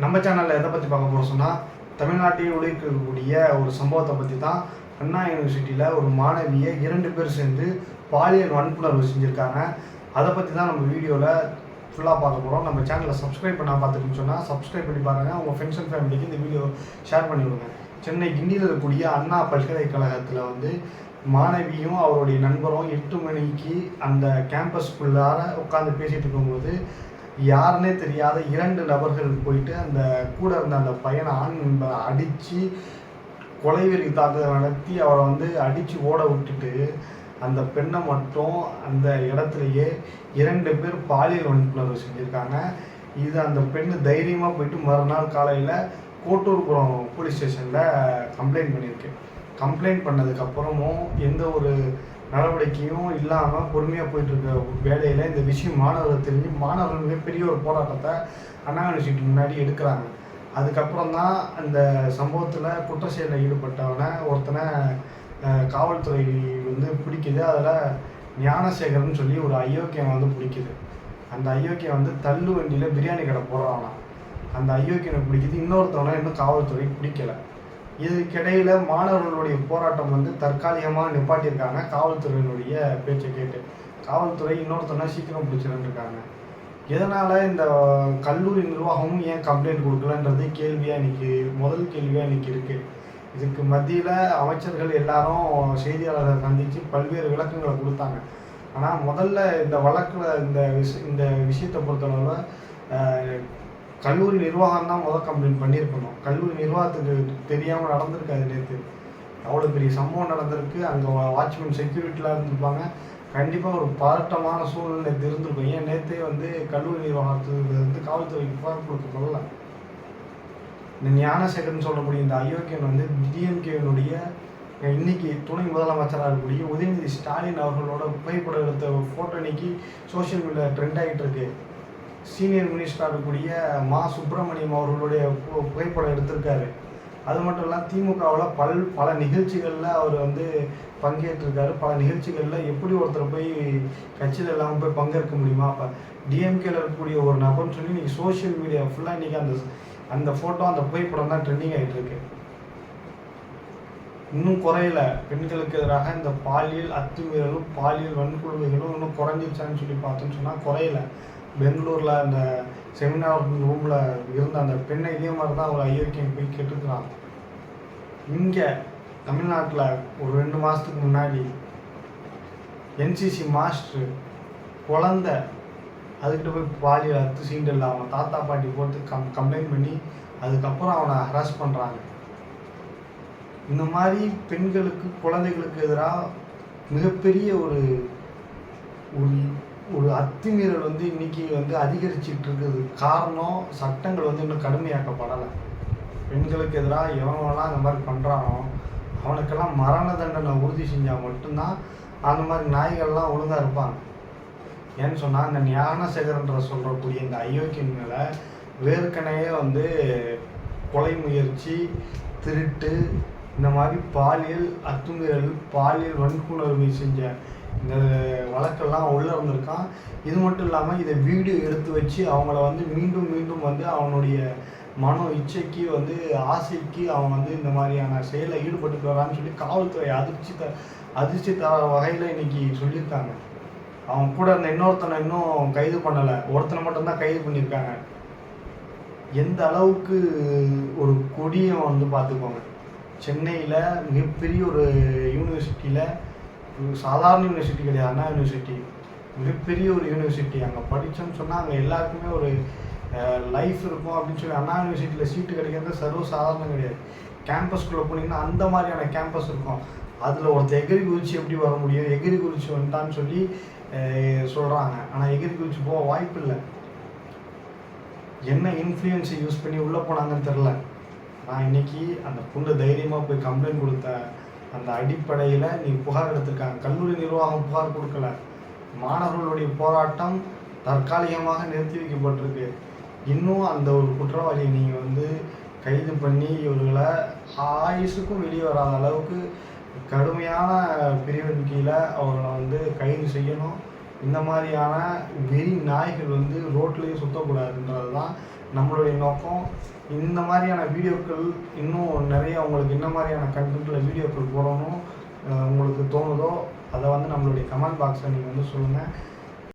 நம்ம சேனலில் எதை பற்றி பார்க்க போகிறோம் சொன்னால், தமிழ்நாட்டில் இருக்கக்கூடிய ஒரு சம்பவத்தை பற்றி தான். அண்ணா யூனிவர்சிட்டியில் ஒரு மாணவியை 2 பேர் சேர்ந்து பாலியல் வன்புணர்வு செஞ்சுருக்காங்க. அதை பற்றி தான் நம்ம வீடியோவில் ஃபுல்லாக பார்க்க போகிறோம். நம்ம சேனலை சப்ஸ்கிரைப் பண்ணால் பார்த்துட்டுன்னு சொன்னால் சப்ஸ்கிரைப் பண்ணி பாருங்கள். உங்கள் ஃப்ரெண்ட்ஸ் அண்ட் ஃபேமிலிக்கு இந்த வீடியோ ஷேர் பண்ணி விடுங்க. சென்னை கிண்டியில் இருக்கக்கூடிய அண்ணா பல்கலைக்கழகத்தில் மாணவியும் அவருடைய நண்பரும் 8 மணிக்கு அந்த கேம்பஸ்குள்ளார உட்காந்து பேசிகிட்டு இருக்கும்போது யாருன்னே தெரியாத 2 நபர்கள் போயிட்டு அந்த கூட இருந்த அந்த பையனை ஆண் நண்பரை அடித்து கொலைவெறி தாக்குதல் நடத்தி அவரை அடித்து ஓட விட்டுட்டு அந்த பெண்ணை மட்டும் அந்த இடத்துலையே 2 பேர் பாலியல் வன்புணர்வு செஞ்சுருக்காங்க. இது அந்த பெண்ணு தைரியமாக போயிட்டு மறுநாள் காலையில் கோட்டூர்புரம் போலீஸ் ஸ்டேஷனில் கம்ப்ளைண்ட் பண்ணியிருக்கு. கம்ப்ளைண்ட் பண்ணதுக்கப்புறமும் எந்த ஒரு நடவடிக்கையும் இல்லாமல் பொறுமையாக போயிட்டுருக்க வேலையில் இந்த விஷயம் மாணவர்கள் தெரிஞ்சு மாணவர்கள் மிகப்பெரிய ஒரு போராட்டத்தை அண்ணா யூனிவர்சிட்டி முன்னாடி எடுக்கிறாங்க. அதுக்கப்புறம் தான் அந்த சம்பவத்தில் குற்ற செயலில் ஈடுபட்டவனை ஒருத்தனை காவல்துறை பிடிக்குது. அதில் ஞானசேகரன் சொல்லி ஒரு அயோக்கியம் பிடிக்குது. அந்த அயோக்கியம் தள்ளு வண்டியில் பிரியாணி கடை போடுறானா. அந்த அயோக்கியனை பிடிக்குது. இன்னொருத்தவனை இன்னும் காவல்துறை பிடிக்கலை. இதுக்கிடையில் மாணவர்களுடைய போராட்டம் தற்காலிகமாக நிப்பாட்டியிருக்காங்க காவல்துறையினுடைய பேச்சை கேட்டு. காவல்துறை இன்னொருத்தனை சீக்கிரம் பிடிச்சிருந்துருக்காங்க. எதனால் இந்த கல்லூரி நிர்வாகமும் ஏன் கம்ப்ளைண்ட் கொடுக்கலன்றது முதல் கேள்வியாக இன்றைக்கி இருக்குது. இதுக்கு மத்தியில் அமைச்சர்கள் எல்லாரும் செய்தியாளரை சந்தித்து பல்வேறு விளக்கங்களை கொடுத்தாங்க. ஆனால் முதல்ல இந்த வழக்கில் இந்த விஷயத்தை பொறுத்தளவில் கல்லூரி நிர்வாகம் தான் கம்ப்ளைண்ட் பண்ணியிருக்கணும். கல்லூரி நிர்வாகத்துக்கு தெரியாமல் நடந்திருக்காது. நேற்று அவ்வளோ பெரிய சம்பவம் நடந்திருக்கு. அங்கே வாட்ச்மேன் செக்யூரிட்டிலாம் இருந்திருப்பாங்க. கண்டிப்பாக ஒரு பதட்டமான சூழ்நிலை நேற்று இருந்திருக்கும். ஏன் நேற்றே கல்லூரி நிர்வாகத்துக்கு காவல்துறைக்கு புகார் கொடுக்க சொல்லலை. இந்த ஞானசேகரன் சொல்லக்கூடிய இந்த அயோக்கியன் டிஎம்கேனுடைய இன்னைக்கு துணை முதலமைச்சராக இருக்கக்கூடிய உதயநிதி ஸ்டாலின் அவர்களோட புகைப்படம் எடுத்த ஃபோட்டோ இன்னைக்கு சோஷியல் மீடியா ட்ரெண்ட் ஆகிட்டு இருக்கு. சீனியர் மினிஸ்டராக இருக்கக்கூடிய மா சுப்பிரமணியம் அவர்களுடைய புகைப்படம் எடுத்திருக்காரு. அது மட்டும் இல்லாமல் திமுகவில் பல நிகழ்ச்சிகளில் அவர் பங்கேற்றிருக்காரு. பல நிகழ்ச்சிகளில் எப்படி ஒருத்தர் போய் கட்சியில் இல்லாமல் போய் பங்கேற்க முடியுமா? அப்போ டிஎம்கேல இருக்கக்கூடிய ஒரு நபர்னு சொல்லி இன்றைக்கி சோஷியல் மீடியா ஃபுல்லாக இன்றைக்கி அந்த ஃபோட்டோ அந்த புகைப்படம் தான் ட்ரெண்டிங் ஆகிட்டு இருக்கு. இன்னும் குறையல. பெண்களுக்கு எதிராக இந்த பாலியல் அத்துமீறலும் பாலியல் வன்கொடுமைகளும் இன்னும் குறைஞ்சிருச்சான்னு சொல்லி பார்த்தோன்னு சொன்னால் குறையல. பெங்களூரில் அந்த செமினார் ரூமில் இருந்த அந்த பெண்ணை இதே மாதிரி தான் ஒரு அயோக்கியம் போய் கேட்டுக்கிறான். இங்கே தமிழ்நாட்டில் ஒரு 2 மாதத்துக்கு முன்னாடி என்சிசி மாஸ்டர் குழந்த அதுக்கிட்ட போய் பாலியல் சீண்டல் அவன் தாத்தா பாட்டி போட்டு கம்ப்ளைண்ட் பண்ணி அதுக்கப்புறம் அவனை ஹராஸ் பண்ணுறாங்க. இந்த மாதிரி பெண்களுக்கு குழந்தைகளுக்கு எதிராக மிகப்பெரிய ஒரு ஒரு அத்துமீறல் இன்னைக்கு அதிகரிச்சுட்டு இருக்குது. காரணம் சட்டங்கள் இன்னும் கடுமையாக்கப்படலை. பெண்களுக்கு எதிராக எவனெல்லாம் அந்த மாதிரி பண்ணுறானோ அவனுக்கெல்லாம் மரண தண்டனை உறுதி செஞ்சால் மட்டும்தான் அந்த மாதிரி நாய்கள்லாம் ஒழுங்காக இருப்பாங்க. ஏன்னு சொன்னால் இந்த ஞானசேகரன்ற சொல்லக்கூடிய இந்த அயோக்கியன் மேலே வேர்க்கனையே கொலை முயற்சி, திருட்டு, இந்த மாதிரி பாலியல் அத்துமீறல் பாலியல் வன்புணர்வு செஞ்ச இந்த வழக்கெல்லாம் உள்ளே இருந்திருக்கான். இது மட்டும் இல்லாமல் இதை வீடியோ எடுத்து வச்சு அவங்கள மீண்டும் மீண்டும் அவனுடைய மனோ இச்சைக்கு ஆசைக்கு அவன் இந்த மாதிரியான செயலில் ஈடுபட்டு வரான்னு சொல்லி காவல்துறை அதிர்ச்சி தர வகையில் இன்னைக்கு சொல்லியிருக்காங்க. அவன் கூட இருந்த இன்னொருத்தனை இன்னும் கைது பண்ணலை. ஒருத்தனை மட்டும்தான் கைது பண்ணியிருக்காங்க. எந்த அளவுக்கு ஒரு கொடியை பார்த்துக்கோங்க. சென்னையில் மிகப்பெரிய ஒரு யூனிவர்சிட்டியில், சாதாரண யூனிவர்சிட்டி கிடையாது, அண்ணா யூனிவர்சிட்டி மிகப்பெரிய ஒரு யூனிவர்சிட்டி. அங்கே படித்தோன்னு சொன்னால் அங்கே எல்லாருக்குமே ஒரு லைஃப் இருக்கும் அப்படின்னு சொல்லி அண்ணா யூனிவர்சிட்டியில் சீட்டு கிடைக்கிறது சர்வசாதாரணம் கிடையாது. கேம்பஸ்குள்ளே போனீங்கன்னா அந்த மாதிரியான கேம்பஸ் இருக்கும். அதில் ஒருத்தர் எகிரி குதிச்சு எப்படி வர முடியும்? எகிரி குதிச்சு வந்துட்டான்னு சொல்லி சொல்கிறாங்க. ஆனால் எகிரி குதிச்சு போக வாய்ப்பு இல்லை. என்ன இன்ஃப்ளூயன்ஸை யூஸ் பண்ணி உள்ளே போனாங்கன்னு தெரில. நான் இன்றைக்கி அந்த பொண்ணு தைரியமாக போய் கம்ப்ளைண்ட் கொடுத்த அந்த அடிப்படையில் நீ புகார் எடுத்திருக்காங்க. கல்லூரி நிர்வாகம் புகார் கொடுக்கல. மாணவர்களுடைய போராட்டம் தற்காலிகமாக நிறுத்தி வைக்கப்பட்டிருக்கு. இன்னும் அந்த ஒரு குற்றவாளியை நீங்கள் கைது பண்ணி இவர்களை ஆயுசுக்கும் வெளியே வராத அளவுக்கு கடுமையான பிரிவின் கீழே அவர்களை கைது செய்யணும். இந்த மாதிரியான வெறி நாய்கள் ரோட்லேயே சுற்றக்கூடாதுன்றது தான் நம்மளுடைய நோக்கம் இந்த மாதிரியான வீடியோக்கள் இன்னும் நிறைய உங்களுக்கு என்ன மாதிரியான கண்டென்ட்டில் வீடியோக்கள் போடணும் உங்களுக்கு தோணுதோ அதை வந்து நம்மளுடைய கமெண்ட் பாக்ஸில் நீங்கள் வந்து சொல்லுங்கள்.